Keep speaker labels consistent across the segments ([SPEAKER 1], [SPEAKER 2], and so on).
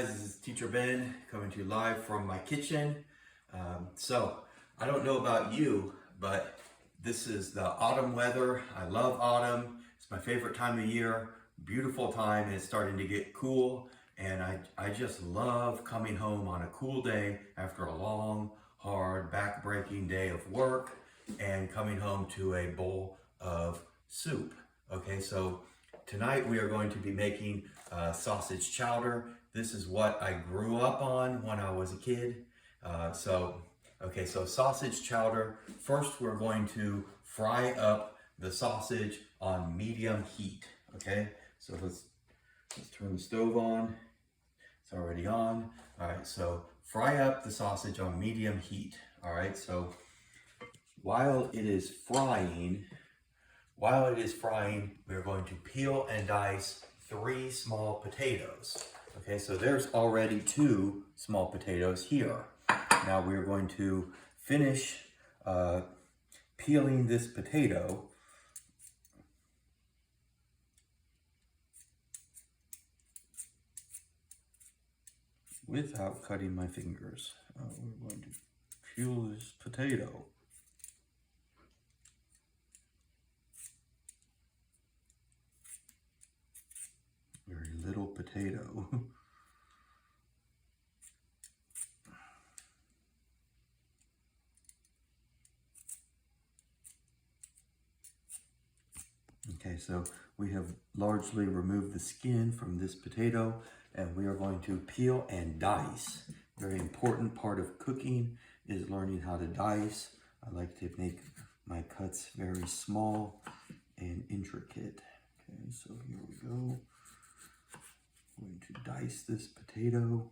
[SPEAKER 1] This is Teacher Ben coming to you live from my kitchen. I don't know about you, but this is the autumn weather. I love autumn. It's my favorite time of year. Beautiful time. It's starting to get cool, and I just love coming home on a cool day after a long, hard, back-breaking day of work and coming home to a bowl of soup. Okay, so tonight we are going to be making sausage chowder. This is what I grew up on when I was a kid. So sausage chowder. First, we're going to fry up the sausage on medium heat. Okay, so let's turn the stove on. It's already on. All right, so fry up the sausage on medium heat. All right, so while it is frying, we're going to peel and dice 3 small potatoes. Okay, so there's already 2 small potatoes here. Now we're going to finish peeling this potato. Without cutting my fingers. We're going to peel this potato. Very little potato. Okay, so we have largely removed the skin from this potato, and we are going to peel and dice. Very important part of cooking is learning how to dice. I like to make my cuts very small and intricate. Okay, so here we go. I'm going to dice this potato.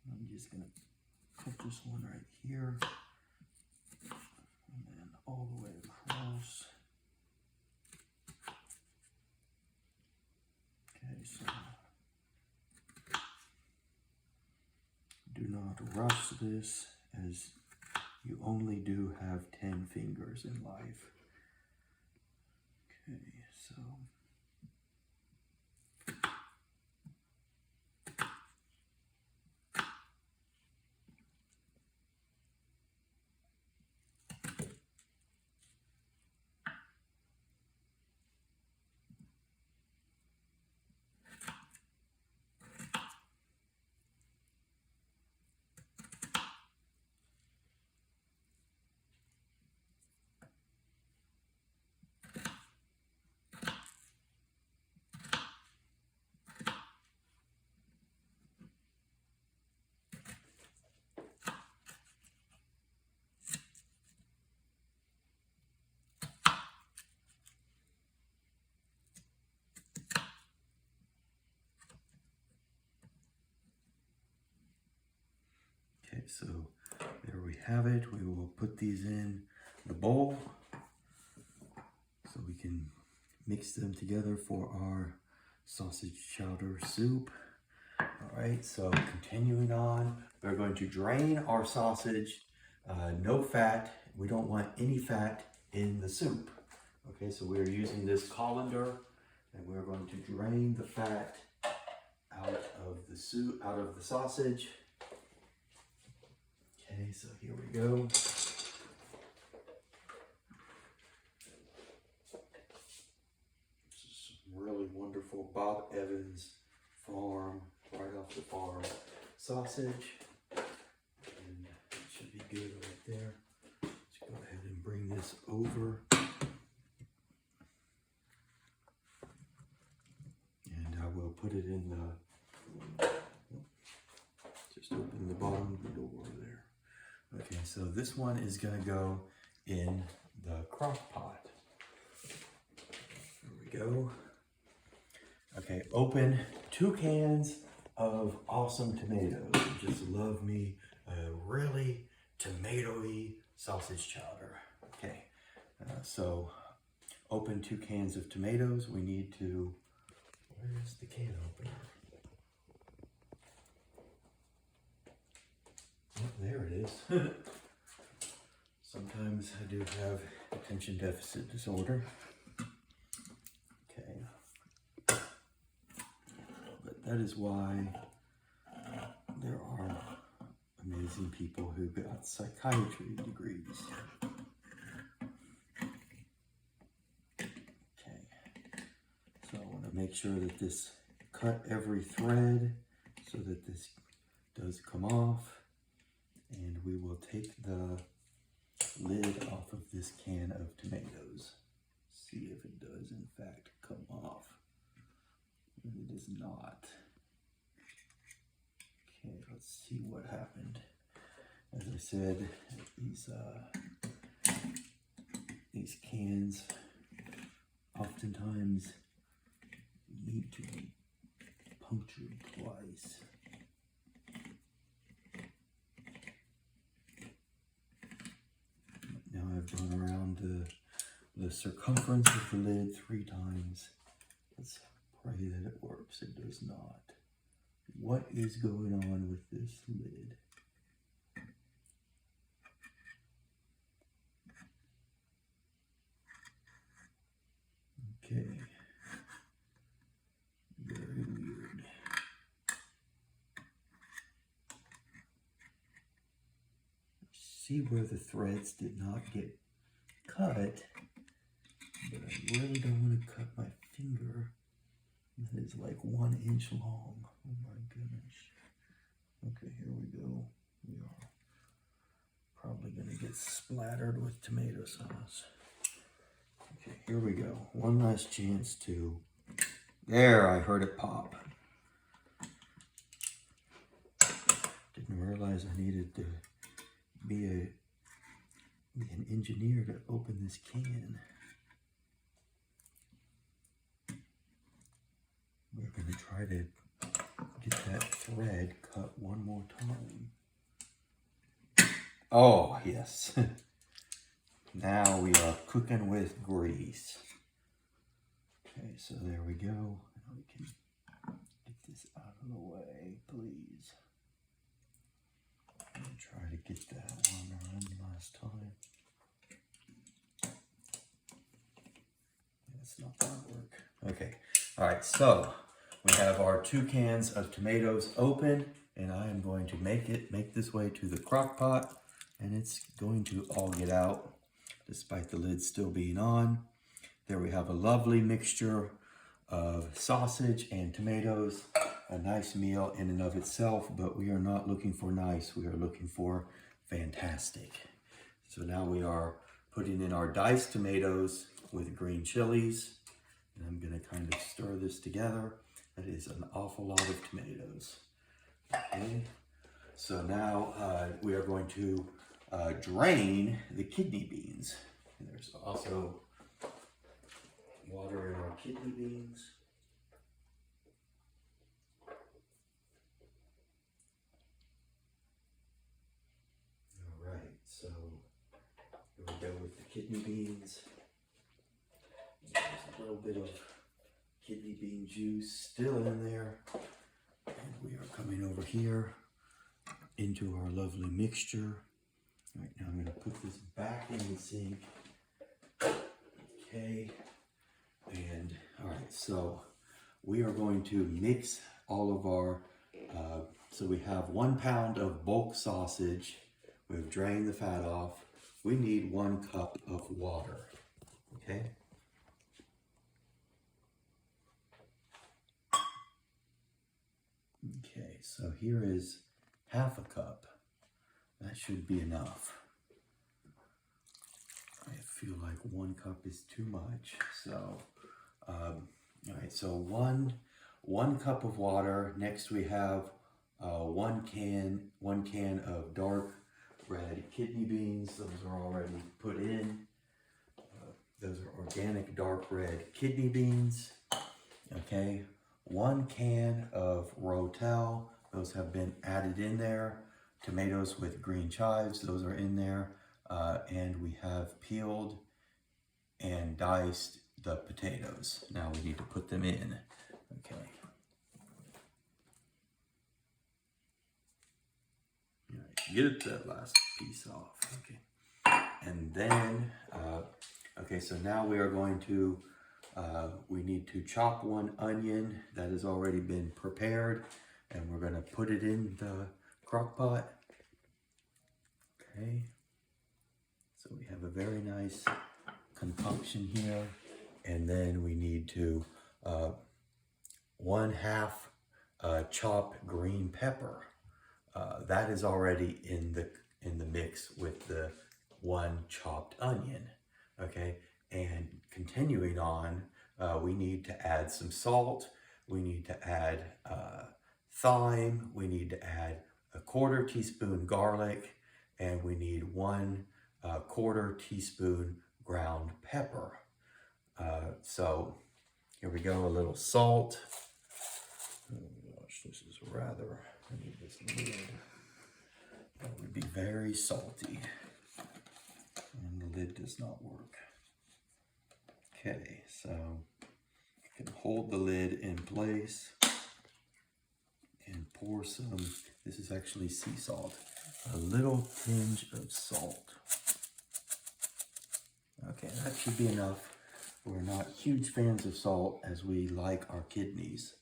[SPEAKER 1] I'm just going to put this one right here, and then all the way across. Okay, so do not rush this, as you only do have 10 fingers in life. Okay, so so there we have it. We will put these in the bowl so we can mix them together for our sausage chowder soup. All right, so continuing on, we're going to drain our sausage. No fat. We don't want any fat in the soup. Okay, so we're using this colander, and we're going to drain the fat out of the soup, out of the sausage. Okay, so here we go. This is some really wonderful Bob Evans farm, right off the farm sausage. And it should be good right there. Let's go ahead and bring this over. And I will put it in the, just open the bottom of the door there. Okay, so this one is going to go in the crock pot. There we go. Okay, open 2 cans of awesome tomatoes. I just love me a really tomatoey sausage chowder. Okay, so open 2 cans of tomatoes. We need to, where's the can opener? Oh, there it is. Sometimes I do have attention deficit disorder. Okay. But that is why amazing people who got psychiatry degrees. Okay, so I want to make sure that this cut every thread so that this does come off, and we will take the lid off of this can of tomatoes. See if it does in fact come off. It is not. Okay, let's see what happened. As I said, these cans oftentimes need to be punctured twice. Now I've gone around the circumference of the lid 3 times. Let's pray that it works. It does not. What is going on with this lid? Okay. Very weird. See where the threads did not get cut, but I really don't want to cut my finger. That is like 1 inch long. Oh my goodness. Okay, here we go. We are probably going to get splattered with tomato sauce. Okay, here we go. One last chance to... There, I heard it pop. Didn't realize I needed to be an engineer to open this can. We're going to try to get that thread cut one more time. Oh, yes. Now we are cooking with grease. Okay, so there we go. Now we can get this out of the way, please. I'm going to try to get that one on last time. That's not going to work. Okay, all right, so we have our 2 cans of tomatoes open, and I am going to make this way to the crock pot, and it's going to all get out despite the lid still being on. There we have a lovely mixture of sausage and tomatoes, a nice meal in and of itself, but we are not looking for nice, we are looking for fantastic. So now we are putting in our diced tomatoes with green chilies, and I'm gonna kind of stir this together. That is an awful lot of tomatoes. Okay, so now we are going to drain the kidney beans. And there's also water in our kidney beans. All right, so here we go with the kidney beans. There's a little bit of kidney bean juice still in there. And we are coming over here into our lovely mixture. All right, now I'm going to put this back in the sink. Okay, and all right, so we are going to mix all of our, so we have 1 pound of bulk sausage. We've drained the fat off. We need 1 cup of water, okay? Okay, so here is 1/2 cup. That should be enough. I feel like 1 cup is too much. So, all right, so one cup of water. Next we have 1 can of dark red kidney beans. Those are already put in. Those are organic dark red kidney beans. Okay, 1 can of Rotel. Those have been added in there. Tomatoes with green chives, those are in there. And we have peeled and diced the potatoes. Now we need to put them in. Okay. All right, get that last piece off. Okay. And then, okay, so now we are going to, we need to chop 1 onion that has already been prepared, and we're going to put it in the crock pot. Okay, so we have a very nice concoction here, and then we need to 1/2 chopped green pepper. That is already in the mix with the 1 chopped onion. Okay, and continuing on, we need to add some salt. We need to add thyme. We need to add a 1/4 teaspoon garlic, and we need 1/4 teaspoon ground pepper. So here we go, a little salt. Oh gosh, this is rather, I need this lid. That would be very salty. And the lid does not work. Okay, so you can hold the lid in place and pour some, this is actually sea salt, a little tinge of salt. Okay, that should be enough. We're not huge fans of salt, as we like our kidneys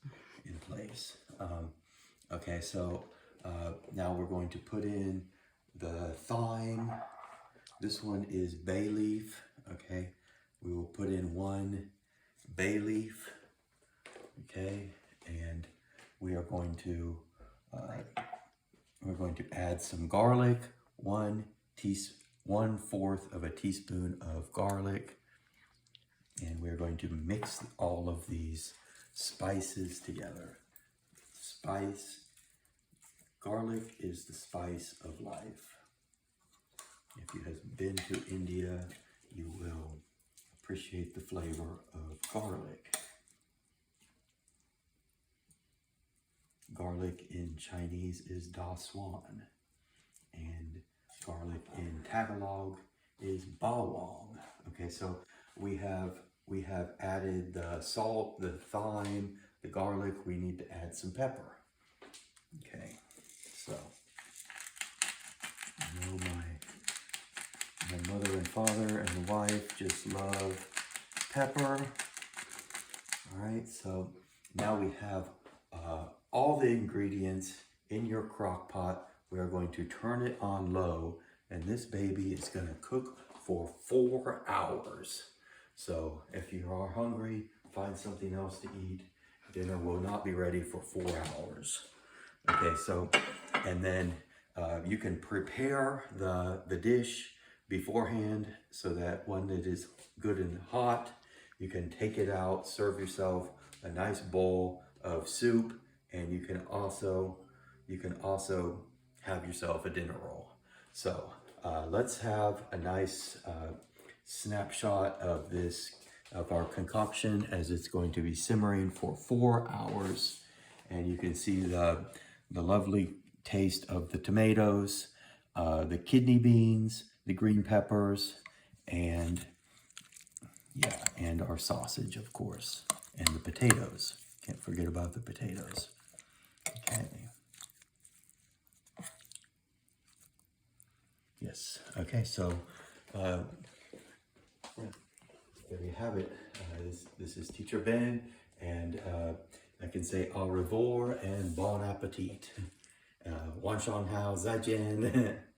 [SPEAKER 1] in place. Okay, so now we're going to put in the thyme. This one is bay leaf. Okay, we will put in 1 bay leaf. Okay, and we are going to add some garlic. 1/4 of a teaspoon of garlic, and we're going to mix all of these spices together. Garlic is the spice of life. If you have been to India, you will appreciate the flavor of garlic. Garlic in Chinese is da suan, and garlic in Tagalog is bawang. Okay, so we have added the salt, the thyme, the garlic. We need to add some pepper. Okay, so I know my mother and father and wife just love pepper. All right, so now we have all the ingredients in your crock pot. We are going to turn it on low, and this baby is going to cook for 4 hours. So if you are hungry, find something else to eat. Dinner will not be ready for 4 hours. Okay, so, and then you can prepare the dish beforehand so that when it is good and hot, you can take it out, serve yourself a nice bowl of soup, and you can also have yourself a dinner roll. So let's have a nice snapshot of our concoction as it's going to be simmering for 4 hours. And you can see the lovely taste of the tomatoes, the kidney beans, the green peppers, and our sausage, of course, and the potatoes. Can't forget about the potatoes. Okay. Yes. Okay, so there you have it. This is Teacher Ben, and I can say au revoir and bon appetit. 晚上好，再见。